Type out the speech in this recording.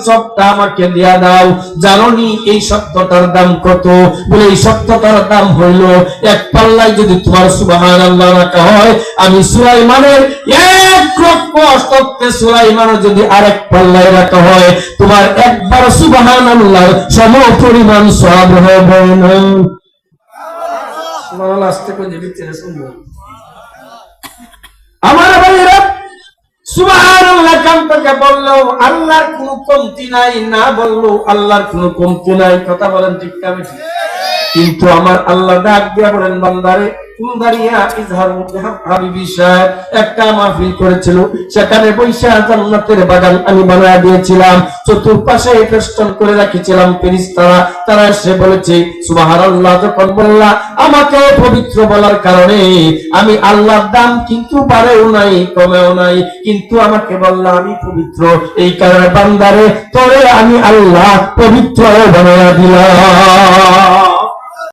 সবটা আমাকে দিয়া দাও। জানোনি এই সত্যটার দাম কত? বলে এই সত্যটার দাম হইল এক পাল্লায় যদি তোমার সুবহানাল্লাহ রাখা হয়, আমি সুলাইমানের 1,00,000 সুলাইমানও যদি আরেক পাল্লায় রাখা হয়, তোমার একবার সুবহানাল্লাহ সম পরিমাণ সওয়াব হবে না। সুবহানাল্লাহ আস্তে করে দিতে শুনবো। আমার ভাইরা, সুবহানাল্লাহ কামটাকে বললো আল্লাহর কোনো কমতি নাই, না বললো আল্লাহর কোনো কমতি নাই। কথা বলেন ঠিক না? কিন্তু আমার আল্লাহ ডাক দিয়া বলেন, বান্দারে একটা মাহফিল করেছিল, সেখানে বৈশা জান্নাতের বাগান আমি বানায় দিয়েছিলাম, চতুর্পাশে ফেস্টন করে রাখিছিলাম ফেরেশতারা। তারা এসে বলেছে সুবহানাল্লাহ। যখন বললা আমাকে পবিত্র বলার কারণে আমি আল্লাহর দাম কিন্তু বাড়েও নাই কমেও নাই, কিন্তু আমাকে বললা আমি পবিত্র, এই কারণে বান্দারে তোরে আমি আল্লাহ পবিত্র বানায় দিলাম।